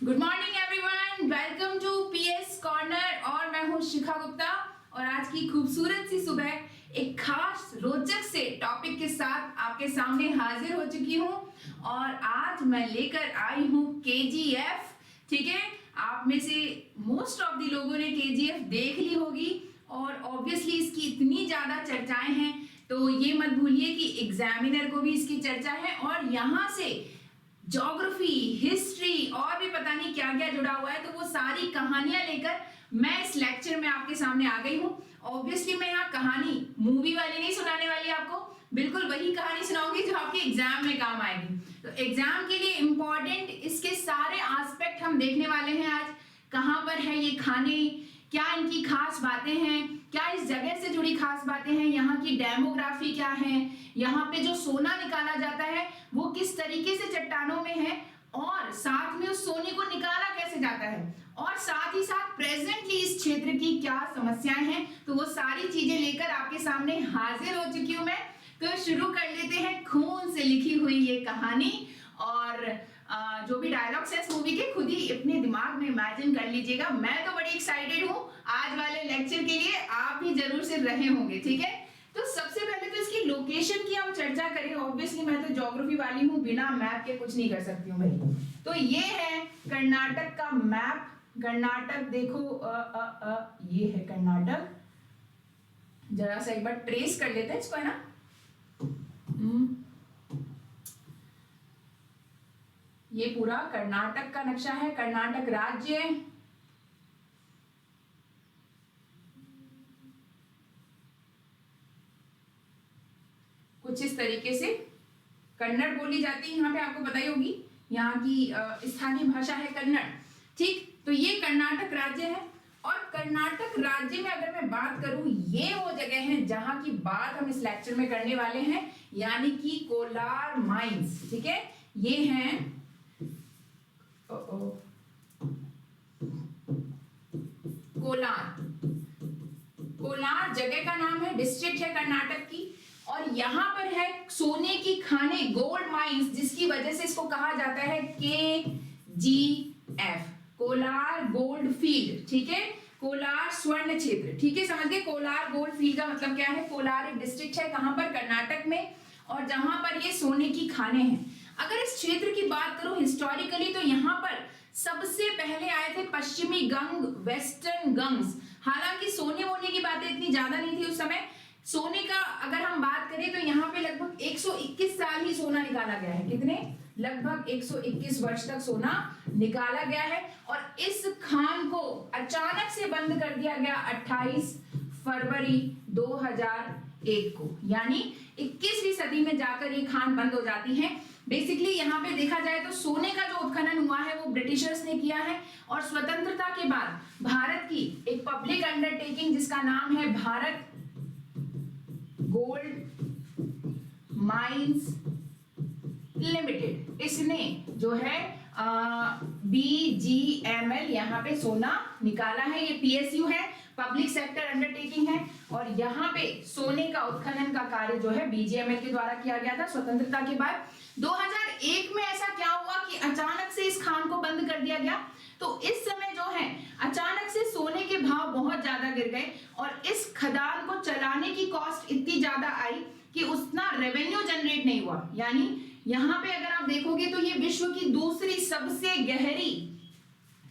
Good morning everyone, welcome to PS corner और मैं हूँ शिखा गुप्ता। और आज की खूबसूरत सी सुबह एक खास रोचक से टॉपिक के साथ आपके सामने हाजिर हो चुकी हूँ। और आज मैं लेकर आई हूँ केजीएफ। ठीक है, आप में से मोस्ट ऑफ दी लोगों ने केजीएफ देख ली होगी और ऑब्वियसली इसकी इतनी ज्यादा चर्चाएं हैं तो ये मत भूलिए कि एग्जामिनर को भी इसकी चर्चा है और यहाँ से ज्योग्राफी, हिस्ट्री और भी पता नहीं क्या क्या जुड़ा हुआ है। तो वो सारी कहानियां लेकर मैं इस लेक्चर में आपके सामने आ गई हूँ। ऑब्वियसली मैं यहाँ कहानी मूवी वाली नहीं सुनाने वाली आपको, बिल्कुल वही कहानी सुनाऊंगी जो आपके एग्जाम में काम आएगी। तो एग्जाम के लिए इंपॉर्टेंट इसके सारे एस्पेक्ट हम देखने वाले हैं आज। कहाँ पर है ये खाने, क्या इनकी खास बातें हैं, क्या इस जगह से जुड़ी खास बातें हैं, यहाँ की डेमोग्राफी क्या है, यहाँ पे जो सोना निकाला जाता है वो किस तरीके से चट्टानों में है और साथ में उस सोने को निकाला कैसे जाता है और साथ ही साथ प्रेजेंटली इस क्षेत्र की क्या समस्याएं हैं। तो वो सारी चीजें लेकर आपके सामने हाजिर हो चुकी हूं मैं। तो शुरू कर लेते हैं खून से लिखी हुई ये कहानी। और जो भी डायलॉग्स है इस मूवी के खुद ही अपने दिमाग में इमेजिन कर लीजिएगा। मैं तो बड़ी एक्साइटेड हूँ आज वाले लेक्चर के लिए, आप भी जरूर से रहे होंगे। ठीक है, तो सबसे पहले तो इसकी लोकेशन की हम चर्चा करें। ऑब्वियसली मैं तो ज्योग्राफी वाली हूँ, बिना मैप के कुछ नहीं कर सकती हूँ भाई। तो ये है कर्नाटक का मैप। कर्नाटक देखो, ये है कर्नाटक। जरा सा एक बार ट्रेस कर लेते हैं इसको, है ना। ये पूरा कर्नाटक का नक्शा है, कर्नाटक राज्य। कुछ इस तरीके से कन्नड़ बोली जाती है यहाँ पे, आपको पता ही होगी। यहाँ की स्थानीय भाषा है कन्नड़। ठीक, तो ये कर्नाटक राज्य है। और कर्नाटक राज्य में अगर मैं बात करूं, ये वो जगह है जहां की बात हम इस लेक्चर में करने वाले हैं, यानी कि कोलार माइंस। ठीक है, ये हैं कोलार। कोलार जगह का नाम है, डिस्ट्रिक्ट है कर्नाटक की। और यहाँ पर है सोने की खाने, गोल्ड माइंस, जिसकी वजह से इसको कहा जाता है KGF, कोलार गोल्ड फील्ड। ठीक है, कोलार स्वर्ण क्षेत्र। ठीक है, समझ गए। कोलार गोल्ड फील्ड का मतलब क्या है। कोलार एक डिस्ट्रिक्ट है कहां पर, कर्नाटक में, और जहां पर ये सोने की खाने हैं। अगर इस क्षेत्र की बात करूं हिस्टोरिकली, तो यहाँ पर सबसे पहले आए थे पश्चिमी गंग, वेस्टर्न गंग्स। हालांकि सोने वोने की बातें इतनी ज्यादा नहीं थी उस समय। सोने का अगर हम बात करें तो यहाँ पे लगभग 121 साल ही सोना निकाला गया है। कितने? लगभग 121 वर्ष तक सोना निकाला गया है। और इस खान को अचानक से बंद कर दिया गया 28 फरवरी 2001 को, यानी 21वीं सदी में जाकर ये खान बंद हो जाती है। बेसिकली यहाँ पे देखा जाए तो सोने का जो उत्खनन हुआ है वो ब्रिटिशर्स ने किया है। और स्वतंत्रता के बाद भारत की एक पब्लिक अंडरटेकिंग जिसका नाम है भारत गोल्ड माइंस लिमिटेड, इसने जो है BGML यहाँ पे सोना निकाला है। ये PSU है, पब्लिक सेक्टर अंडरटेकिंग है। और यहाँ पे सोने का उत्खनन का कार्य जो है BGML के द्वारा किया गया था स्वतंत्रता के बाद। 2001 में ऐसा क्या हुआ कि अचानक से इस खान को बंद कर दिया गया। तो इस समय जो है अचानक से सोने के भाव बहुत ज्यादा गिर गए और इस खदान को चलाने की कॉस्ट इतनी ज्यादा आई कि उतना रेवेन्यू जनरेट नहीं हुआ। यानी यहाँ पे अगर आप देखोगे तो ये विश्व की दूसरी सबसे गहरी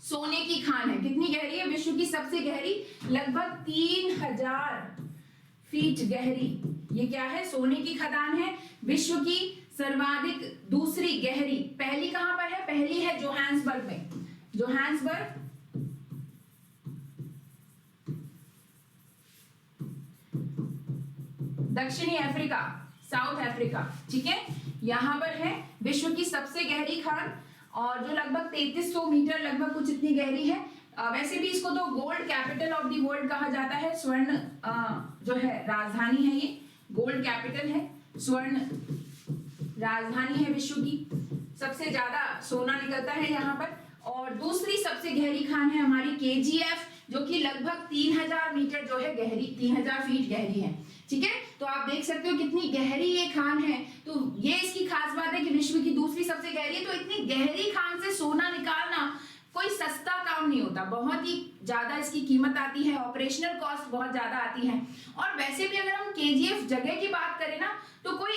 सोने की खान है। कितनी गहरी है? विश्व की सबसे गहरी, लगभग 3000 फीट गहरी। ये क्या है? सोने की खदान है। विश्व की सर्वाधिक दूसरी गहरी, पहली कहां पर है? पहली है जोहान्सबर्ग में। जोहान्सबर्ग, दक्षिणी अफ्रीका, साउथ अफ्रीका। ठीक है, यहां पर है विश्व की सबसे गहरी खान और जो लगभग 3300 मीटर, लगभग कुछ इतनी गहरी है। वैसे भी इसको तो gold capital of the world कहा जाता है। स्वर्ण जो है राजधानी है, ये गोल्ड कैपिटल है, स्वर्ण राजधानी है विश्व की। सबसे ज्यादा सोना निकलता है यहाँ पर। और दूसरी सबसे गहरी खान है हमारी KGF, जो कि लगभग 3000 मीटर जो है गहरी, 3000 फीट गहरी है। ठीक है, तो आप देख सकते हो कितनी गहरी ये खान है। तो ये इसकी खास बात है कि विश्व की दूसरी सबसे गहरी है। तो इतनी गहरी खान से सोना निकालना कोई सस्ता काम नहीं होता, बहुत ही ज्यादा इसकी कीमत आती है, ऑपरेशनल कॉस्ट बहुत ज्यादा आती है। और वैसे भी अगर हम केजीएफ जगह की बात करें ना, तो कोई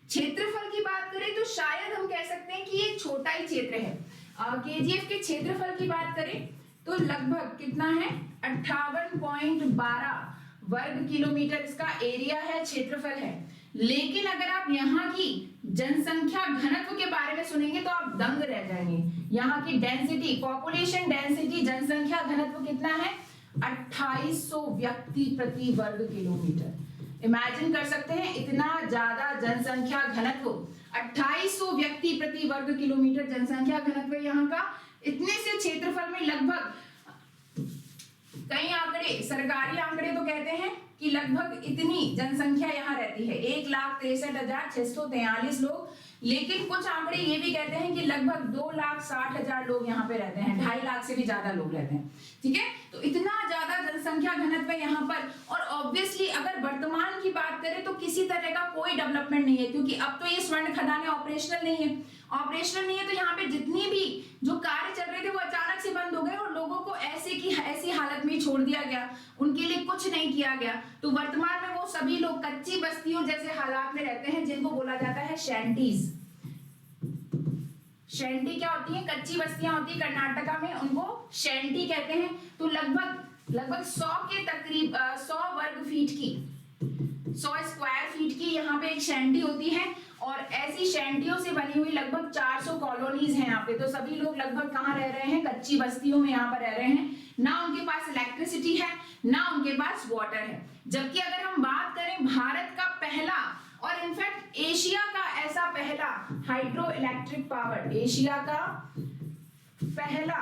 क्षेत्रफल की बात करें तो शायद हम कह सकते हैं कि ये छोटा ही क्षेत्र है। केजीएफ के क्षेत्रफल की बात करें तो लगभग कितना है, 58.12 वर्ग किलोमीटर इसका एरिया है, क्षेत्रफल है। लेकिन अगर आप यहाँ की जनसंख्या घनत्व के बारे में सुनेंगे तो आप दंग रह जाएंगे। यहाँ की डेंसिटी, पॉपुलेशन डेंसिटी, जनसंख्या घनत्व कितना है, 2800 व्यक्ति प्रति वर्ग किलोमीटर। इमेजिन कर सकते हैं इतना ज्यादा जनसंख्या घनत्व, 2800 व्यक्ति प्रति वर्ग किलोमीटर जनसंख्या घनत्व यहाँ का। इतने से क्षेत्रफल में लगभग, कई आंकड़े, सरकारी आंकड़े तो कहते हैं कि लगभग इतनी जनसंख्या यहाँ रहती है, 1,63,643 लोग। लेकिन कुछ आंकड़े ये भी कहते हैं कि लगभग 2,60,000 लोग यहाँ पे रहते हैं, 2.5 लाख से भी ज्यादा लोग रहते हैं। ठीक है, तो इतना ज्यादा जनसंख्या घनत्व है यहाँ पर। और ऑब्वियसली अगर वर्तमान की बात करें तो किसी तरह का कोई डेवलपमेंट नहीं है, क्योंकि अब तो ये स्वर्ण खदानें ऑपरेशनल नहीं है। ऑपरेशनल नहीं है तो यहाँ पे जितनी भी जो कार्य चल रहे थे वो अचानक से बंद हो गए और लोगों को ऐसी हालत में छोड़ दिया गया, उनके लिए कुछ नहीं किया गया। तो वर्तमान में वो सभी लोग कच्ची बस्तियों जैसे हालात में रहते हैं, जिनको बोला जाता है शैंटीज। शैंटी क्या होती है, कच्ची बस्तियां होती है कर्नाटका में, उनको शैंटी कहते हैं। तो लगभग 100 के तकरीब 100 वर्ग फीट की, 100 स्क्वायर फीट की यहाँ पे एक शैंटी होती है। और ऐसी शैंटियों से बनी हुई लगभग 400 कॉलोनीज हैं यहाँ पे। तो सभी लोग लगभग कहाँ रह रहे हैं, कच्ची बस्तियों में यहाँ पर रह रहे हैं। ना उनके पास इलेक्ट्रिसिटी है, ना उनके पास वाटर है। जबकि अगर हम बात करें भारत का पहला और इनफैक्ट एशिया का ऐसा पहला हाइड्रो इलेक्ट्रिक पावर, एशिया का पहला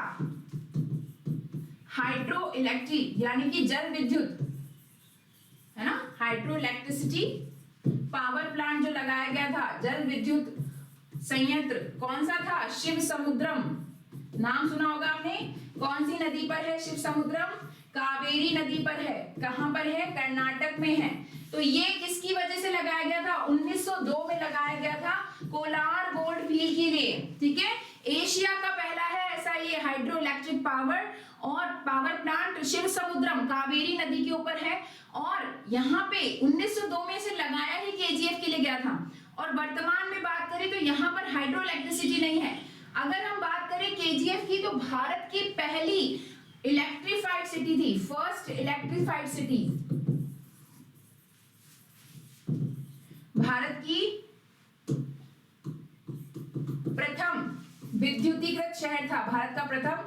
हाइड्रो इलेक्ट्रिक यानी कि जल विद्युत है ना, हाइड्रो इलेक्ट्रिसिटी पावर प्लांट जो लगाया गया था, जल विद्युत संयंत्र, कौन सा था, शिव समुद्रम। नाम सुना होगा आपने, कौन सी नदी पर है शिव समुद्रम, कावेरी नदी पर है। कहां पर है, कर्नाटक में है। तो ये किसकी वजह से लगाया गया था, 1902 में लगाया गया था, कोलार गोल्ड फील्ड के लिए। ठीक है, एशिया का पहला है ऐसा ये हाइड्रो इलेक्ट्रिक पावर और पावर प्लांट शिव समुद्रम, कावेरी नदी के ऊपर है। और यहाँ पे 1902 में से लगाया ही केजीएफ के लिए गया था। और वर्तमान में बात करें तो यहाँ पर हाइड्रो इलेक्ट्रिसिटी नहीं है। अगर हम बात करें केजीएफ की, तो भारत की पहली इलेक्ट्रिफाइड सिटी थी, फर्स्ट इलेक्ट्रिफाइड सिटी, भारत की प्रथम विद्युतीकृत शहर था, भारत का प्रथम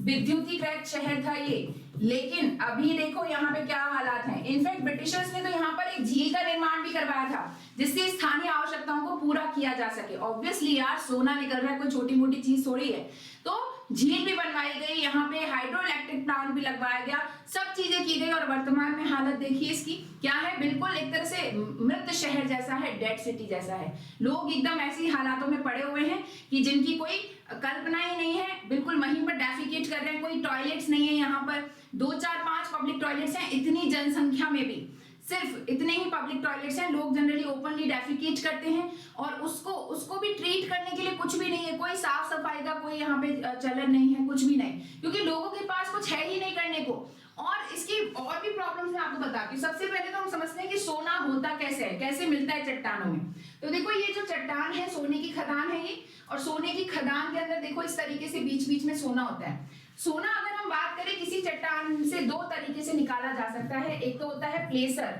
विद्युतीकृत शहर था ये। लेकिन अभी देखो यहाँ पे क्या हालात हैं। इनफैक्ट ब्रिटिशर्स ने तो यहाँ पर एक झील का निर्माण भी करवाया था, जिससे स्थानीय आवश्यकताओं को पूरा किया जा सके। ऑब्वियसली यार, सोना निकल रहा है, कोई छोटी मोटी चीज थोड़ी है। तो झील भी बनवाई गई, यहाँ पे हाइड्रो इलेक्ट्रिक प्लांट भी लगवाया गया, सब चीजें की गई। और वर्तमान में हालत देखिए इसकी क्या है, बिल्कुल एक तरह से मृत शहर जैसा है, डेड सिटी जैसा है। लोग एकदम ऐसी हालातों में पड़े हुए हैं कि जिनकी कोई कल्पना ही नहीं है, बिल्कुल वहीं पर डेफिकेट कर रहे हैं। कोई टॉयलेट्स नहीं है यहाँ पर, 2 4 5 पब्लिक टॉयलेट्स हैं, इतनी जनसंख्या में भी सिर्फ इतने ही पब्लिक टॉयलेट्स हैं। लोग जनरली ओपनली डेफिकेट करते हैं और उसको भी ट्रीट करने के लिए कुछ भी नहीं है, कोई साफ सफाई का कोई यहाँ पे चलन नहीं है, कुछ भी नहीं, क्योंकि लोगों के पास कुछ है ही नहीं करने को। और इसकी और भी प्रॉब्लम्स मैं आपको बताती हूँ। सबसे पहले तो हम समझते हैं कि सोना होता कैसे है, कैसे मिलता है चट्टानों में। तो देखो ये जो चट्टान है, सोने की खदान है ये, और सोने की खदान के अंदर देखो इस तरीके से बीच बीच में सोना होता है। सोना अगर हम बात करें किसी चट्टान से 2 तरीके से निकाला जा सकता है। एक तो होता है प्लेसर।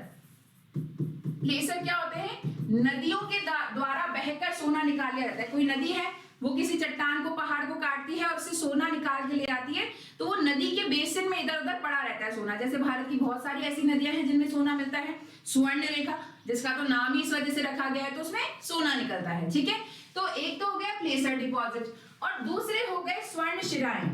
प्लेसर क्या होते हैं, नदियों के द्वारा बहकर सोना निकाल लिया जाता है। कोई नदी है, वो किसी चट्टान को, पहाड़ को काटती है और उससे सोना निकाल के ले आती है, तो वो नदी के बेसिन में इधर उधर पड़ा रहता है सोना। जैसे भारत की बहुत सारी ऐसी नदियां हैं जिनमें सोना मिलता है। स्वर्ण रेखा, जिसका तो नाम ही इस वजह से रखा गया है, तो उसमें सोना निकलता है। ठीक है, तो एक तो हो गया प्लेसर डिपॉजिट, और दूसरे हो गए स्वर्ण शिराएं,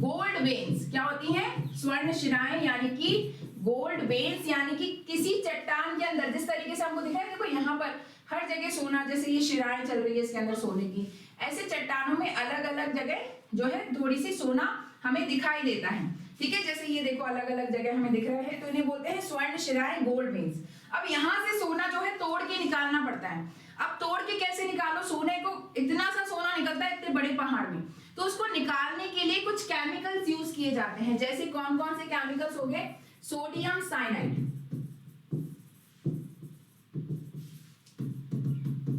गोल्ड वेन्स। क्या होती हैं, स्वर्ण शिराएं यानी कि गोल्ड वेन्स, यानी कि किसी चट्टान के अंदर, जिस तरीके से हमको दिखा है, देखो यहाँ पर हर जगह सोना, जैसे ये शिराएं चल रही है इसके अंदर सोने की, ऐसे चट्टानों में अलग अलग जगह जो है थोड़ी सी सोना हमें दिखाई देता है। ठीक है, जैसे ये देखो अलग अलग जगह हमें दिख रहा है, तो इन्हें बोलते हैं स्वर्ण शिराएं, गोल्ड वेन्स। अब यहाँ से सोना जो है तोड़ के निकालना पड़ता है। अब तोड़ के कैसे निकालो, सोने को इतना सा सोना निकलता है, इतने बड़े केमिकल्स यूज किए जाते हैं, जैसे कौन कौन से केमिकल्स हो गए, सोडियम साइनाइड,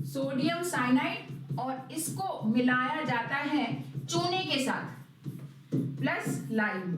सोडियम साइनाइड, और इसको मिलाया जाता है चूने के साथ प्लस लाइम।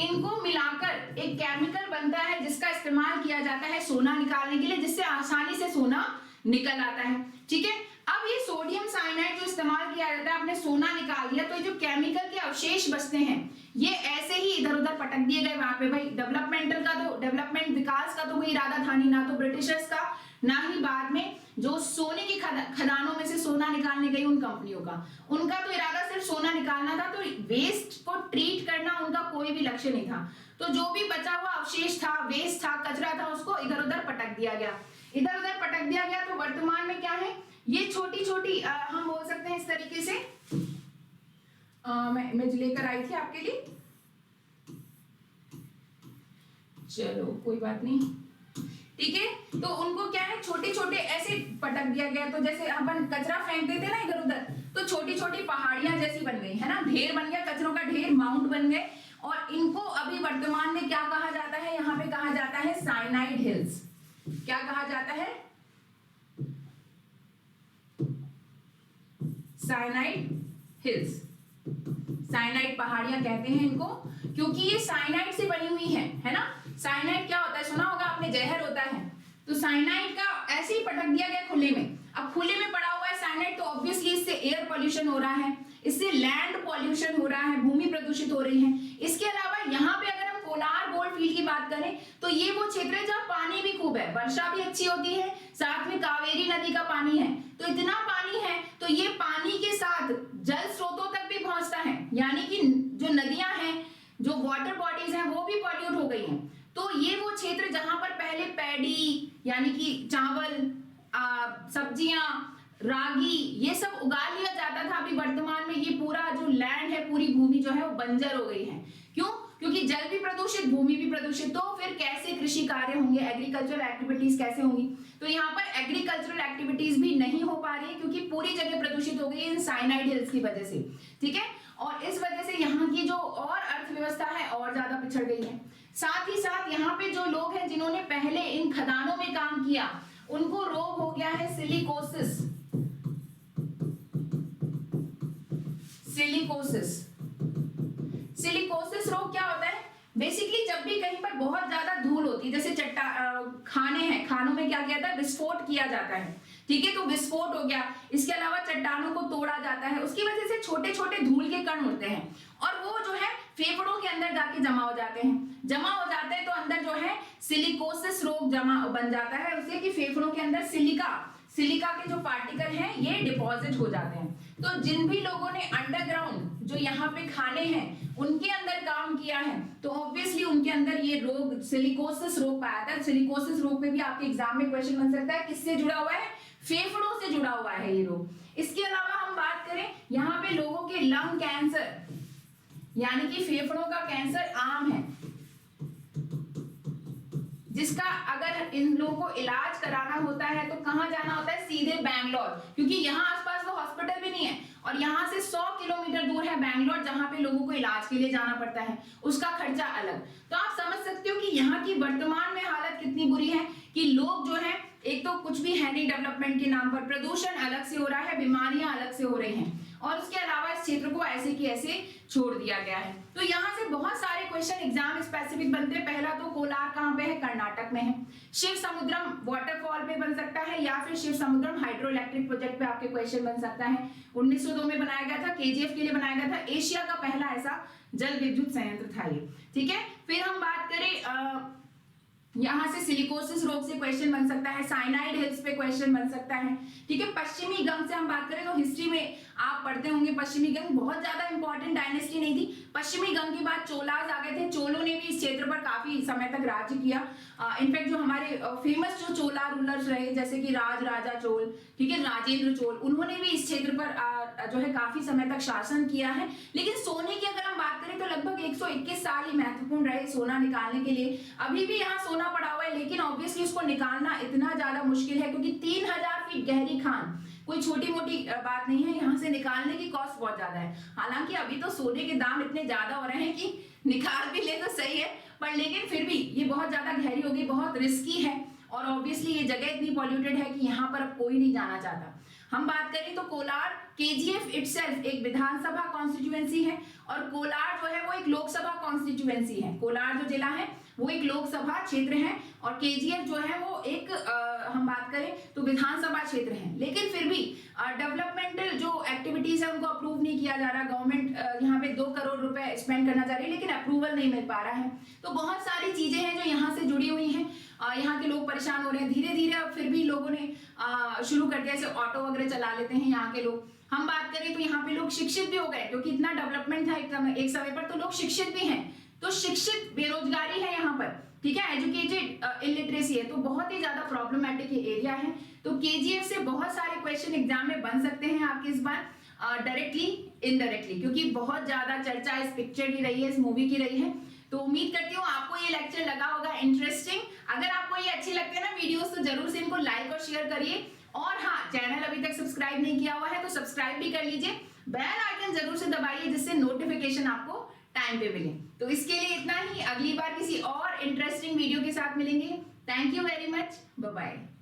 इनको मिलाकर एक केमिकल बनता है जिसका इस्तेमाल किया जाता है सोना निकालने के लिए, जिससे आसानी से सोना निकल आता है। ठीक है, अब ये सोडियम साइनाइड जो इस्तेमाल किया जाता है, आपने सोना निकाल दिया, तो जो केमिकल के अवशेष बचते हैं ये ऐसे ही इधर उधर पटक दिए गए वहां पे। भाई डेवलपमेंट विकास का तो कोई इरादा था नहीं, ना तो ब्रिटिशर्स का, ना ही बाद में जो सोने की खदानों में से सोना निकालने गई उन कंपनियों का। उनका तो इरादा सिर्फ सोना निकालना था, तो वेस्ट को ट्रीट करना उनका कोई भी लक्ष्य नहीं था। तो जो भी बचा हुआ अवशेष था, वेस्ट था, कचरा था, उसको इधर उधर पटक दिया गया, इधर उधर पटक दिया गया। तो वर्तमान में क्या है, ये छोटी छोटी हम बोल सकते हैं इस तरीके से, मैं इमेज लेकर आई थी आपके लिए, चलो कोई बात नहीं, ठीक है। तो उनको क्या है, छोटे छोटे ऐसे पटक दिया गया। तो जैसे अपन कचरा फेंक देते ना इधर उधर, तो छोटी छोटी पहाड़ियां जैसी बन गई है ना, ढेर बन गया, कचरों का ढेर, माउंट बन गए। और इनको अभी वर्तमान में क्या कहा जाता है, यहाँ पे कहा जाता है साइनाइड हिल्स। क्या कहा जाता है, साइनाइड हिल्स, साइनाइड पहाड़ियां कहते हैं इनको, क्योंकि ये साइनाइड से बनी हुई है ना। साइनाइड क्या होता है, सुना होगा आपने, जहर होता है। तो साइनाइड का ऐसे ही पटक दिया गया खुले में। अब खुले में पड़ा हुआ है साइनाइड, तो ऑब्वियसली इससे एयर पॉल्यूशन हो रहा है, इससे लैंड पॉल्यूशन हो रहा है, भूमि प्रदूषित हो रही है। इसके अलावा यहाँ पे अगर हम कोलार गोल्ड फील्ड की बात करें, तो ये वो क्षेत्र है जहाँ पानी भी खूब है, वर्षा भी अच्छी होती है, साथ में कावेरी नदी का पानी है। तो इतना पानी है, तो ये पानी के साथ जल स्रोतों तक भी पहुंचता है, यानी कि जो नदियां हैं, जो वाटर बॉडीज हैं, वो भी पॉल्यूट हो गई हैं। तो ये वो क्षेत्र जहां पर पहले पैडी यानी कि चावल, सब्जियां, रागी, ये सब उगा लिया जाता था, अभी वर्तमान में ये पूरा जो लैंड है, पूरी भूमि जो है वो बंजर हो गई है। क्यों? क्योंकि जल भी प्रदूषित, भूमि भी प्रदूषित। तो फिर कैसे कृषि कार्य होंगे, एग्रीकल्चरल एक्टिविटीज कैसे होंगी? तो यहाँ पर एग्रीकल्चरल एक्टिविटीज भी नहीं हो पा रही है, क्योंकि पूरी जगह प्रदूषित हो गई है इन साइनाइड हिल्स की वजह से। ठीक है, और इस वजह से यहाँ की जो और अर्थव्यवस्था है और ज्यादा पिछड़ गई है। साथ ही साथ यहाँ पे जो लोग हैं जिन्होंने पहले इन खदानों में काम किया, उनको रोग हो गया है सिलिकोसिस। सिलिकोसिस रोग क्या होता है? बेसिकली जब भी कहीं पर बहुत ज्यादा धूल होती है, जैसे खाने हैं, खानों में क्या किया जाता है, विस्फोट किया जाता है। ठीक है, तो विस्फोट हो गया। इसके अलावा चट्टानों को तोड़ा जाता है, उसकी वजह से छोटे छोटे धूल के कण उड़ते हैं और वो जो है फेफड़ों के अंदर जाके जमा हो जाते हैं। जमा हो जाते हैं तो अंदर जो है सिलिकोसिस रोग जमा बन जाता है उससे, कि फेफड़ों के अंदर सिलिका के जो पार्टिकल हैं ये डिपॉजिट हो जाते हैं। तो जिन भी लोगों ने अंडरग्राउंड जो यहाँ पे खाने हैं उनके अंदर काम किया है, तो ऑब्वियसली उनके अंदर ये रोग सिलिकोसिस रोग पाया था। सिलिकोसिस रोग पे भी आपके एग्जाम में क्वेश्चन बन सकता है, किससे जुड़ा हुआ है? फेफड़ों से जुड़ा हुआ है ये रोग। इसके अलावा हम बात करें, यहाँ पे लोगों के लंग कैंसर यानी कि फेफड़ों का कैंसर आम है, जिसका अगर इन लोगों को इलाज कराना होता है तो कहाँ जाना होता है? सीधे बैंगलोर, क्योंकि यहाँ आसपास तो हॉस्पिटल भी नहीं है और यहाँ से 100 किलोमीटर दूर है बैंगलोर, जहाँ पे लोगों को इलाज के लिए जाना पड़ता है, उसका खर्चा अलग। तो आप समझ सकते हो कि यहाँ की वर्तमान में हालत कितनी बुरी है कि लोग जो है, एक तो कुछ भी है नहीं डेवलपमेंट के नाम पर, प्रदूषण अलग से हो रहा है, बीमारियां अलग से हो रही हैं, और उसके अलावा इस क्षेत्र को ऐसे की ऐसे छोड़ दिया गया है। तो यहाँ से बहुत सारे क्वेश्चन एग्जाम स्पेसिफिक बनते हैं। पहला तो कोलार कहाँ पे है? कर्नाटक में है। शिव समुद्रम वाटरफॉल पे बन सकता है, या फिर शिव समुद्रम हाइड्रो इलेक्ट्रिक प्रोजेक्ट पे आपके क्वेश्चन बन सकता है। 1902 में बनाया गया था, केजीएफ के लिए बनाया गया था, एशिया का पहला ऐसा जल विद्युत संयंत्र था ये। ठीक है, फिर हम बात करें यहाँ से सिलिकोसिस रोग से क्वेश्चन बन सकता है, साइनाइड हिल्स पे क्वेश्चन बन सकता है। ठीक है, पश्चिमी गंग से हम बात करें तो हिस्ट्री में आप पढ़ते होंगे, पश्चिमी गंग बहुत ज्यादा इंपॉर्टेंट डायनेस्टी नहीं थी। पश्चिमी गंग के बाद चोलाज आ गए थे, चोलों ने भी इस क्षेत्र पर काफी समय तक राज्य किया। इनफैक्ट जो हमारे फेमस जो चोला रूलर्स रहे, जैसे कि राजा चोल, ठीक है, राजेंद्र चोल, उन्होंने भी इस क्षेत्र पर जो है काफी समय तक शासन किया है। लेकिन सोने की अगर हम बात करें तो लगभग 121 साल ही महत्वपूर्ण रहे सोना निकालने के लिए। अभी भी यहाँ सोना पड़ा हुआ है, लेकिन ऑब्वियसली उसको निकालना इतना ज्यादा मुश्किल है, क्योंकि 3000 फीट गहरी खान, कोई छोटी मोटी बात नहीं है, यहाँ से निकालने की कॉस्ट बहुत ज्यादा है। हालांकि अभी तो सोने के दाम इतने ज्यादा हो रहे हैं कि निकाल भी ले तो सही है, पर लेकिन फिर भी ये बहुत ज्यादा गहरी होगी, बहुत रिस्की है, और ऑब्वियसली ये जगह इतनी पॉल्यूटेड है कि यहाँ पर अब कोई नहीं जाना चाहता। हम बात करें तो कोलार केजीएफ इटसेल्फ एक विधानसभा कॉन्स्टिट्यूएंसी है, और कोलार जो है वो एक लोकसभा कॉन्स्टिट्यूएंसी है। कोलार जो जिला है वो एक लोकसभा क्षेत्र है, और केजीएफ जो है वो एक हम बात करें तो विधानसभा क्षेत्र है। लेकिन फिर भी डेवलपमेंटल जो एक्टिविटीज है उनको अप्रूव नहीं किया जा रहा। गवर्नमेंट यहाँ पे 2 करोड़ रुपए स्पेंड करना चाह रही है, लेकिन अप्रूवल नहीं मिल पा रहा है। तो बहुत सारी चीजें हैं जो यहाँ से जुड़ी हुई हैं। यहाँ के लोग परेशान हो रहे हैं धीरे धीरे। अब फिर भी लोगों ने शुरू कर दिया, जैसे ऑटो वगैरह चला लेते हैं यहाँ के लोग। हम बात करें तो यहाँ पे लोग शिक्षित भी हो गए, क्योंकि इतना डेवलपमेंट था एक समय पर, तो लोग शिक्षित भी हैं। तो शिक्षित बेरोजगारी है यहाँ पर, ठीक है, एजुकेटेड इलिटरेसी है, तो बहुत ही ज्यादा प्रॉब्लमेटिक ये एरिया है। तो केजीएफ से बहुत सारे क्वेश्चन एग्जाम में बन सकते हैं आपके इस बार, डायरेक्टली इनडायरेक्टली, क्योंकि बहुत ज्यादा चर्चा इस पिक्चर की रही है, इस मूवी की रही है। तो उम्मीद करती हूँ आपको ये लेक्चर लगा होगा इंटरेस्टिंग। अगर आपको ये अच्छे लगते हैं ना वीडियोस, तो जरूर से इनको लाइक और शेयर करिए। और हाँ, चैनल अभी तक सब्सक्राइब नहीं किया हुआ है तो सब्सक्राइब भी कर लीजिए, बेल आइकन जरूर से दबाइए, जिससे नोटिफिकेशन आपको टाइम पे मिले। तो इसके लिए इतना ही, अगली बार किसी और इंटरेस्टिंग वीडियो के साथ मिलेंगे। Thank you very much, bye bye.